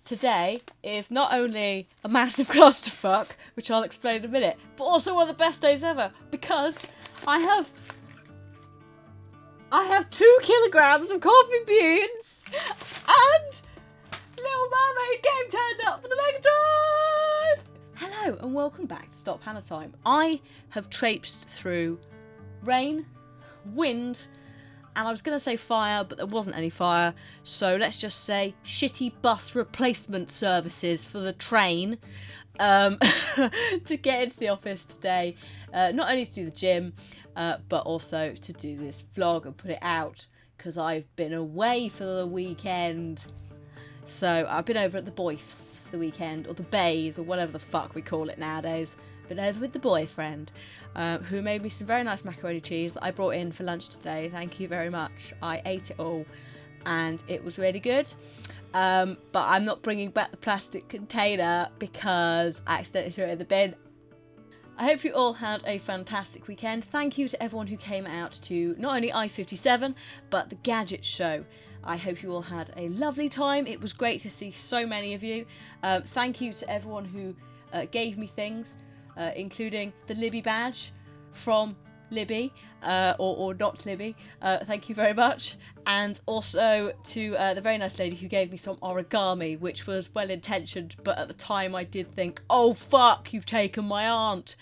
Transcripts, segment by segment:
today is not only a massive clusterfuck, which I'll explain in a minute, but also one of the best days ever because I have 2 kilograms of coffee beans and Little Mermaid game turned up for the Mega Drive! Hello and welcome back to Stop Hannah Time. I have traipsed through rain, wind, and I was going to say fire, but there wasn't any fire, so let's just say shitty bus replacement services for the train to get into the office today, not only to do the gym, but also to do this vlog and put it out, because I've been away for the weekend. So I've been over at the Boyth for the weekend, or the Bays, or whatever the fuck we call it nowadays. Been over with the boyfriend, who made me some very nice macaroni cheese that I brought in for lunch today. Thank you very much. I ate it all, and it was really good. But I'm not bringing back the plastic container because I accidentally threw it in the bin. I hope you all had a fantastic weekend. Thank you to everyone who came out to not only I-57, but the Gadget Show. I hope you all had a lovely time. It was great to see so many of you. Thank you to everyone who gave me things, including the Libby badge from Libby, or not Libby. Thank you very much. And also to the very nice lady who gave me some origami, which was well intentioned, but at the time I did think, oh fuck, you've taken my aunt.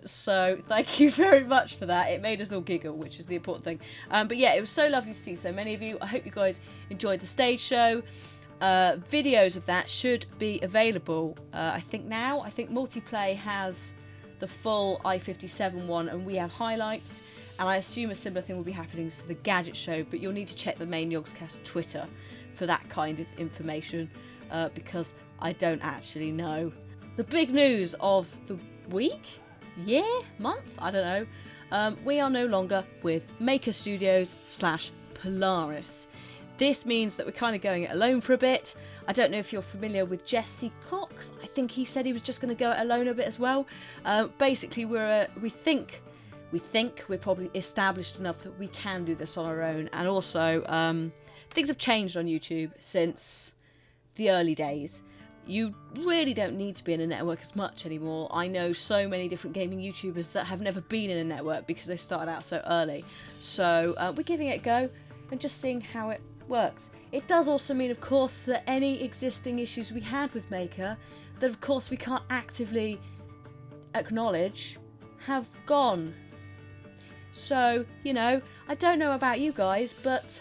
So thank you very much for that. It made us all giggle, which is the important thing. But yeah, it was so lovely to see so many of you. I hope you guys enjoyed the stage show. Videos of that should be available, I think now. I think Multiplay has the full I-57 one, and we have highlights, and I assume a similar thing will be happening to the Gadget Show, but you'll need to check the main Yogscast Twitter for that kind of information, because I don't actually know. The big news of the week? Year? Month? I don't know. We are no longer with Maker Studios / Polaris. This means that we're kind of going it alone for a bit. I don't know if you're familiar with Jesse Cox. I think he said he was just going to go it alone a bit as well. Basically, we think we're probably established enough that we can do this on our own. And also, things have changed on YouTube since the early days. You really don't need to be in a network as much anymore. I know so many different gaming YouTubers that have never been in a network because they started out so early. So we're giving it a go and just seeing how it works. It does also mean, of course, that any existing issues we had with Maker, that of course we can't actively acknowledge, have gone. So, you know, I don't know about you guys, but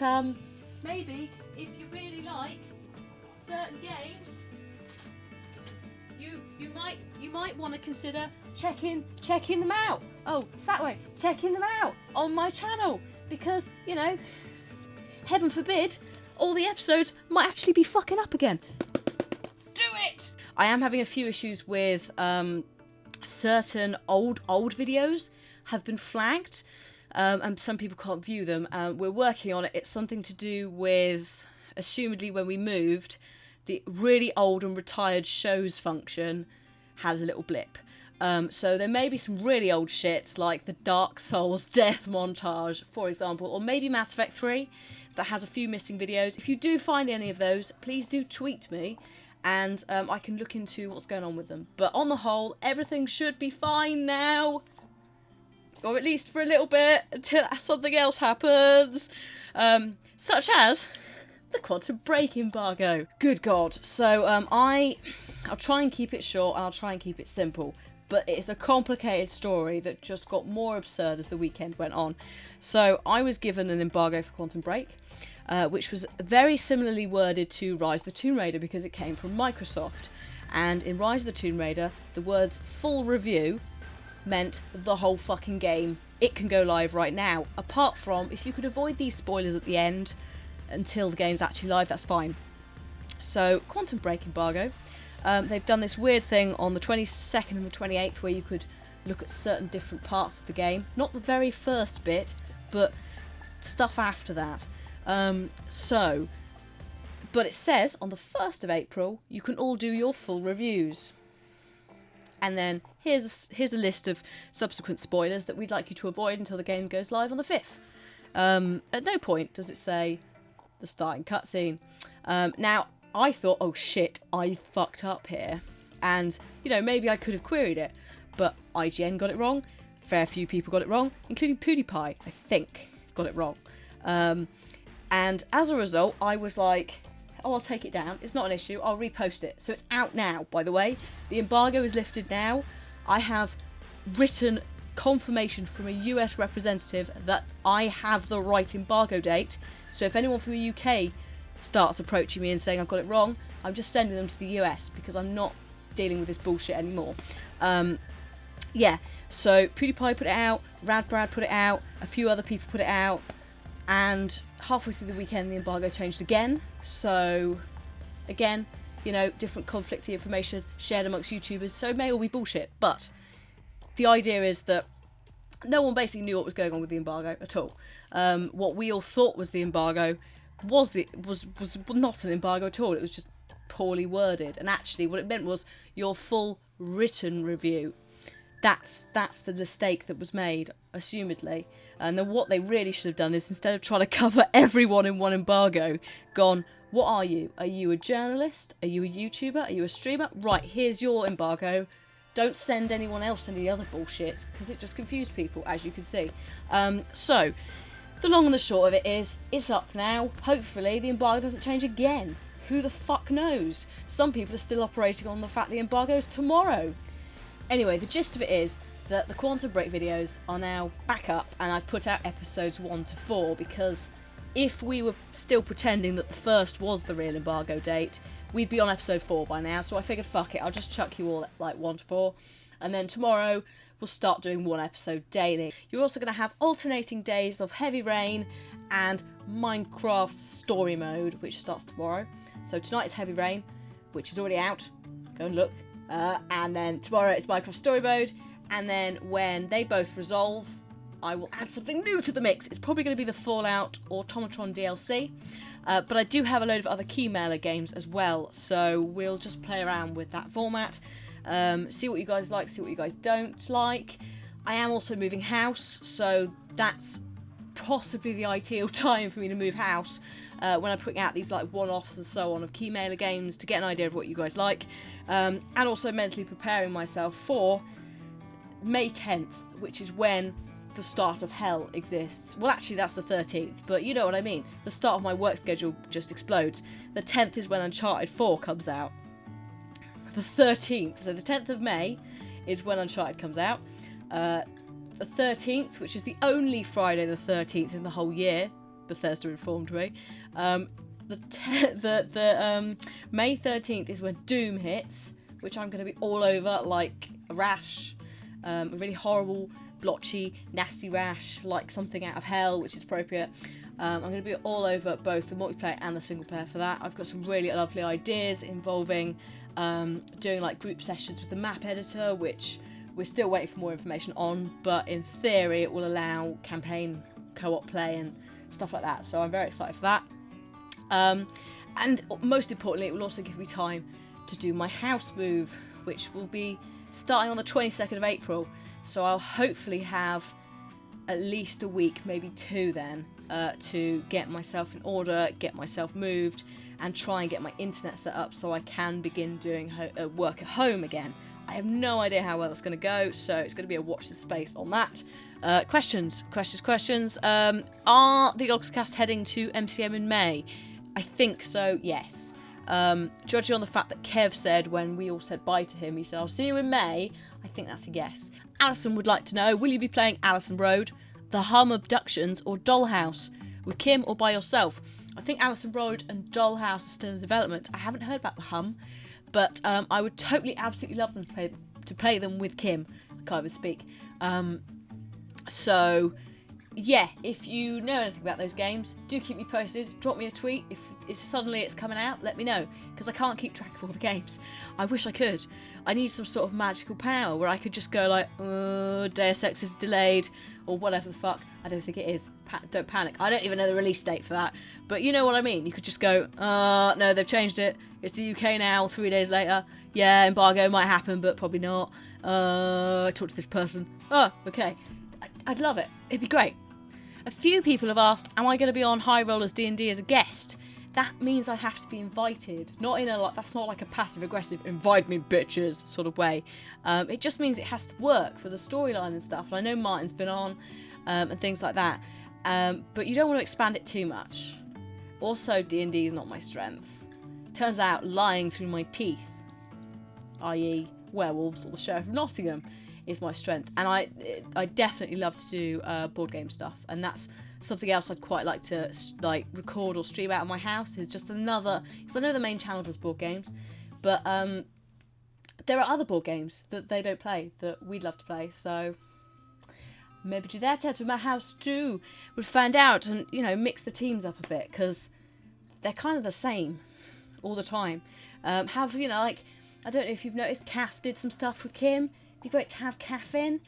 maybe if you really like certain games, you might want to consider checking them out. Oh, it's that way. Checking them out on my channel, because, you know, heaven forbid, all the episodes might actually be fucking up again. Do it! I am having a few issues with certain old videos have been flagged, and some people can't view them. We're working on it. It's something to do with, assumedly when we moved, the really old and retired shows function has a little blip. So there may be some really old shit, like the Dark Souls death montage, for example, or maybe Mass Effect 3, that has a few missing videos. If you do find any of those, please do tweet me, and I can look into what's going on with them. But on the whole, everything should be fine now. Or at least for a little bit, until something else happens. Such as the Quantum Break embargo. Good God. So I'll try and keep it short, and I'll try and keep it simple. But it's a complicated story that just got more absurd as the weekend went on. So I was given an embargo for Quantum Break, which was very similarly worded to Rise of the Tomb Raider because it came from Microsoft. And in Rise of the Tomb Raider, the words full review meant the whole fucking game. It can go live right now. Apart from, if you could avoid these spoilers at the end until the game's actually live, that's fine. So, Quantum Break embargo. They've done this weird thing on the 22nd and the 28th where you could look at certain different parts of the game. Not the very first bit, but stuff after that. But it says on the 1st of April, you can all do your full reviews. And then here's a list of subsequent spoilers that we'd like you to avoid until the game goes live on the 5th. At no point does it say the starting cutscene. Now, I thought, oh shit, I fucked up here. And, you know, maybe I could have queried it. But IGN got it wrong. Fair few people got it wrong, including PewDiePie, I think, got it wrong. And as a result, I was like, oh, I'll take it down. It's not an issue. I'll repost it. So it's out now, by the way. The embargo is lifted now. I have written confirmation from a US representative that I have the right embargo date. So if anyone from the UK starts approaching me and saying I've got it wrong, I'm just sending them to the US because I'm not dealing with this bullshit anymore. Yeah, so PewDiePie put it out, Radbrad put it out, a few other people put it out, and halfway through the weekend the embargo changed again. So again, you know, different conflicting information shared amongst YouTubers, so it may all be bullshit, but the idea is that no one basically knew what was going on with the embargo at all. What we all thought was the embargo was not an embargo at all. It was just poorly worded, and actually what it meant was your full written review. That's the mistake that was made, assumedly. And then what they really should have done is, instead of trying to cover everyone in one embargo, gone, what are you? Are you a journalist? Are you a YouTuber? Are you a streamer? Right, here's your embargo. Don't send anyone else any other bullshit, because it just confused people, as you can see. So, the long and the short of it is, it's up now. Hopefully the embargo doesn't change again. Who the fuck knows? Some people are still operating on the fact the embargo is tomorrow. Anyway, the gist of it is that the Quantum Break videos are now back up, and I've put out episodes 1 to 4, because if we were still pretending that the first was the real embargo date, we'd be on episode 4 by now. So I figured, fuck it, I'll just chuck you all at like 1 to 4, and then tomorrow we'll start doing 1 episode daily. You're also going to have alternating days of Heavy Rain and Minecraft Story Mode, which starts tomorrow. So tonight is Heavy Rain, which is already out. Go and look. And then tomorrow it's Minecraft Story Mode, and then when they both resolve, I will add something new to the mix. It's probably going to be the Fallout Automatron DLC, but I do have a load of other Keymailer games as well, so we'll just play around with that format, see what you guys like, see what you guys don't like. I am also moving house, so that's possibly the ideal time for me to move house, when I'm putting out these like one-offs and so on of Keymailer games, to get an idea of what you guys like, and also mentally preparing myself for May 10th, which is when the start of hell exists. Well, actually that's the 13th, but you know what I mean. The start of my work schedule just explodes. The 10th is when Uncharted 4 comes out. The 13th, so the 10th of May is when Uncharted comes out. The 13th, which is the only Friday the 13th in the whole year, Bethesda informed me. May 13th is when Doom hits, which I'm going to be all over like a rash, a really horrible, blotchy, nasty rash, like something out of hell, which is appropriate. I'm going to be all over both the multiplayer and the single player for that. I've got some really lovely ideas involving doing like group sessions with the map editor, which we're still waiting for more information on, but in theory it will allow campaign co-op play and stuff like that, so I'm very excited for that. And most importantly, it will also give me time to do my house move, which will be starting on the 22nd of April, so I'll hopefully have at least a week, maybe 2 then, to get myself in order, get myself moved, and try and get my internet set up so I can begin doing work at home again. I have no idea how well it's going to go, so it's going to be a watch this space on that. Questions. Are the Oxcast heading to MCM in May? I think so, yes. Judging on the fact that Kev said when we all said bye to him, he said, I'll see you in May, I think that's a yes. Alison would like to know, will you be playing Alison Road, The Hum Abductions, or Dollhouse? With Kim or by yourself? I think Alison Road and Dollhouse are still in development. I haven't heard about The Hum, but I would totally, absolutely love them to play them with Kim. I can't even speak. So, yeah, if you know anything about those games, do keep me posted. Drop me a tweet if suddenly it's coming out. Let me know, because I can't keep track of all the games. I wish I could. I need some sort of magical power where I could just go like, Deus Ex is delayed, or whatever the fuck. I don't think it is. Don't panic. I don't even know the release date for that. But you know what I mean. You could just go, no, they've changed it. It's the UK now, 3 days later. Yeah, embargo might happen, but probably not. I talked to this person. Oh, okay. I'd love it. It'd be great. A few people have asked, am I going to be on High Rollers D&D as a guest? that means I have to be invited. Not in a like, that's not like a passive aggressive invite me bitches sort of way. It just means it has to work for the storyline and stuff. And I know Martin's been on and things like that, but you don't want to expand it too much. Also, D&D is not my strength. Turns out lying through my teeth, i.e. werewolves or the Sheriff of Nottingham, is my strength. And I definitely love to do board game stuff, and that's something else I'd quite like to like record or stream out of my house. Is just another, because I know the main channel does board games, but there are other board games that they don't play that we'd love to play. So maybe do that out of my house too. We'd find out and, you know, mix the teams up a bit, because they're kind of the same all the time. Have, you know, like, I don't know if you've noticed, Kath did some stuff with Kim. It'd be great to have Kath in.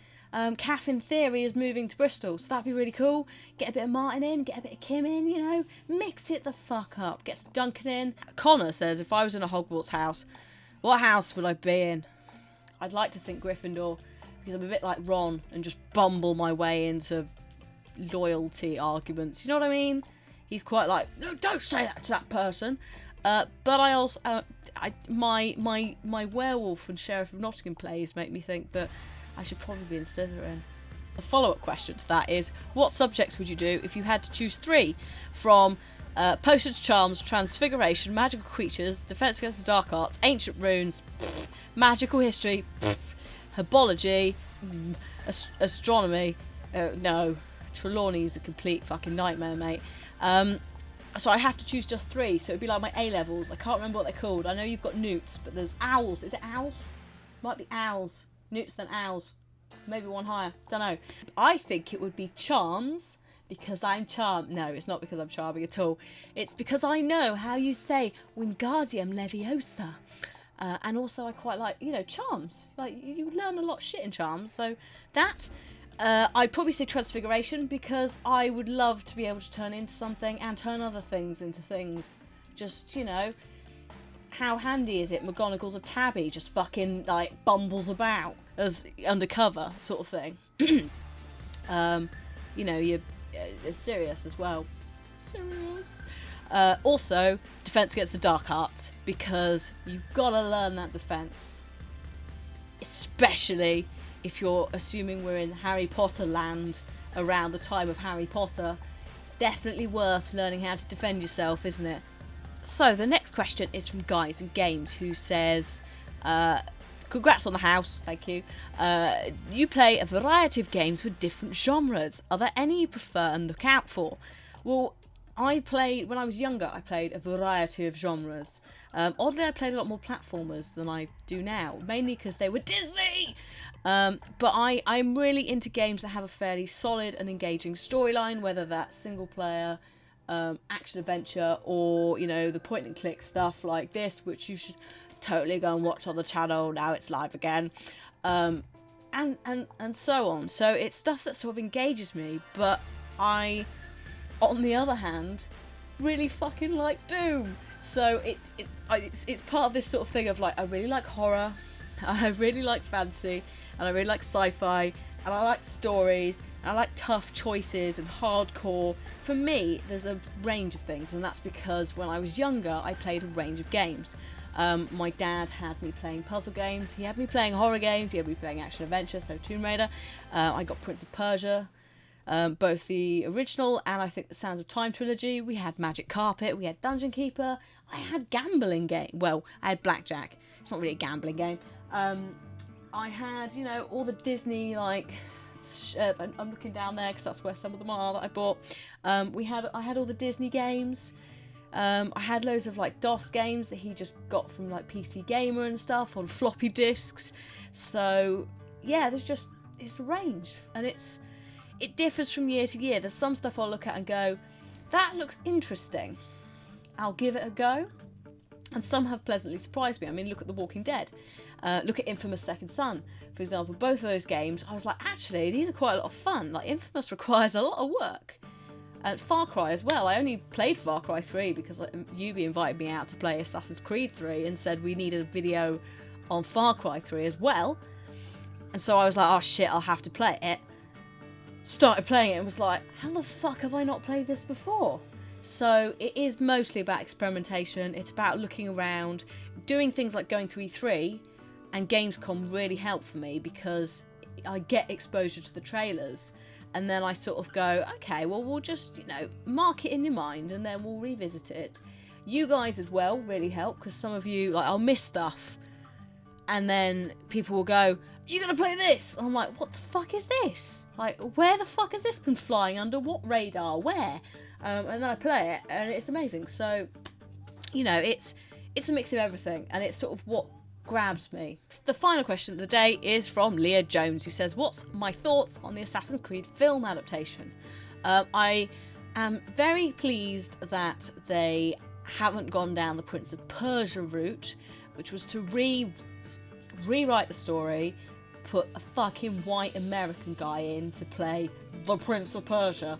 Kath, in theory, is moving to Bristol, so that'd be really cool. Get a bit of Martin in, get a bit of Kim in, you know. Mix it the fuck up. Get some Duncan in. Connor says, if I was in a Hogwarts house, what house would I be in? I'd like to think Gryffindor, because I'm a bit like Ron and just bumble my way into loyalty arguments. You know what I mean? He's quite like, no, don't say that to that person. But I also, my werewolf and Sheriff of Nottingham plays make me think that I should probably be in Slytherin. A follow-up question to that is, what subjects would you do if you had to choose 3 from potions, charms, transfiguration, magical creatures, defense against the dark arts, ancient runes, magical history, herbology, astronomy? No, Trelawney's a complete fucking nightmare, mate. So I have to choose just 3, so it'd be like my A-levels. I can't remember what they're called. I know you've got newts, but there's owls. Is it owls? Might be owls. Newts then owls. Maybe one higher. Don't know. I think it would be charms, because I'm charmed. No, it's not because I'm charming at all. It's because I know how you say Wingardium Leviosa. And also I quite like, you know, charms. Like, you learn a lot of shit in charms. So that... I'd probably say transfiguration, because I would love to be able to turn into something and turn other things into things. Just, you know, how handy is it? McGonagall's a tabby, just fucking, like, bumbles about as undercover sort of thing. You know, you're Sirius as well. Sirius. Also, defense against the dark arts, because you've got to learn that defense. Especially if you're assuming we're in Harry Potter land around the time of Harry Potter. It's definitely worth learning how to defend yourself, isn't it? So the next question is from Guys and Games, who says, congrats on the house, thank you. You play a variety of games with different genres. Are there any you prefer and look out for? Well, when I was younger, I played a variety of genres. Oddly, I played a lot more platformers than I do now, mainly because they were Disney. But I'm really into games that have a fairly solid and engaging storyline, whether that's single player, action adventure, or, you know, the point and click stuff like this, which you should totally go and watch on the channel now it's live again, and so on. So it's stuff that sort of engages me, but I, on the other hand, really fucking like Doom. So it's part of this sort of thing of like, I really like horror, I really like fantasy, and I really like sci-fi, and I like stories, and I like tough choices and hardcore. For me, there's a range of things, and that's because when I was younger, I played a range of games. My dad had me playing puzzle games, he had me playing horror games, he had me playing action adventure, so Tomb Raider. I got Prince of Persia, both the original and I think the Sands of Time trilogy. We had Magic Carpet, we had Dungeon Keeper, I had gambling game. Well, I had Blackjack. It's not really a gambling game. I had, you know, all the Disney, like, I'm looking down there because that's where some of them are that I bought. I had all the Disney games. I had loads of like DOS games that he just got from like PC Gamer and stuff on floppy disks. So yeah, it's a range, and it differs from year to year. There's some stuff I'll look at and go, that looks interesting, I'll give it a go. And some have pleasantly surprised me. I mean, look at The Walking Dead. Look at Infamous Second Son, for example. Both of those games, I was like, actually, these are quite a lot of fun. Like, Infamous requires a lot of work. And Far Cry as well. I only played Far Cry 3 because Yubi invited me out to play Assassin's Creed 3 and said we needed a video on Far Cry 3 as well. And so I was like, oh shit, I'll have to play it. Started playing it and was like, how the fuck have I not played this before? So it is mostly about experimentation. It's about looking around, doing things like going to E3, and Gamescom really helped for me because I get exposure to the trailers, and then I sort of go, okay, well, we'll just, mark it in your mind and then we'll revisit it. You guys as well really help, because some of you, like, I'll miss stuff and then people will go, you're going to play this? And I'm like, what the fuck is this? Like, where the fuck has this been flying under? What radar? Where? And then I play it and it's amazing. So, it's a mix of everything, and it's sort of what grabs me. The final question of the day is from Leah Jones, who says, what's my thoughts on the Assassin's Creed film adaptation? I am very pleased that they haven't gone down the Prince of Persia route, which was to rewrite the story, put a fucking white American guy in to play the Prince of Persia.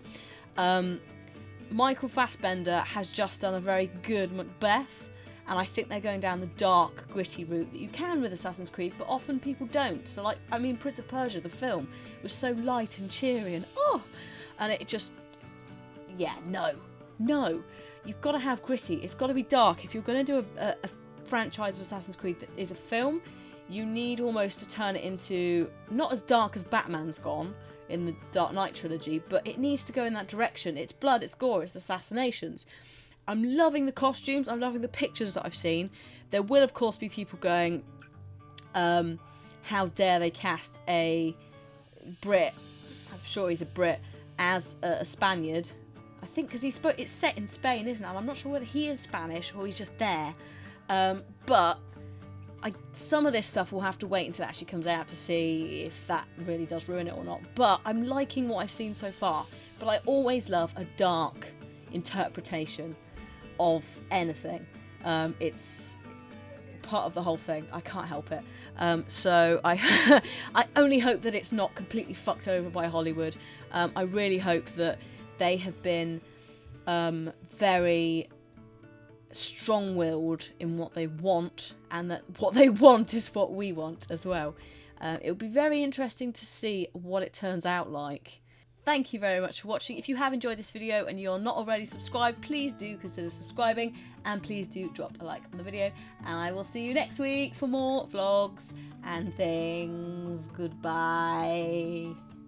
Michael Fassbender has just done a very good Macbeth, and I think they're going down the dark, gritty route that you can with Assassin's Creed, but often people don't. So, Prince of Persia, the film, was so light and cheery and it just, no. You've got to have gritty. It's got to be dark. If you're going to do a franchise of Assassin's Creed that is a film, you need almost to turn it into, not as dark as Batman's gone in the Dark Knight trilogy, but it needs to go in that direction. It's blood, it's gore, it's assassinations. I'm loving the costumes. I'm loving the pictures that I've seen. There will, of course, be people going, how dare they cast a Brit, I'm sure he's a Brit, as a Spaniard. I think because it's set in Spain, isn't it? I'm not sure whether he is Spanish or he's just there. But some of this stuff will have to wait until it actually comes out to see if that really does ruin it or not. But I'm liking what I've seen so far. But I always love a dark interpretation of anything. It's part of the whole thing. I can't help it. So I I only hope that it's not completely fucked over by Hollywood. I really hope that they have been very strong-willed in what they want, and that what they want is what we want as well. It will be very interesting to see what it turns out like. Thank you very much for watching. If you have enjoyed this video and you're not already subscribed, please do consider subscribing, and please do drop a like on the video, and I will see you next week for more vlogs and things. Goodbye.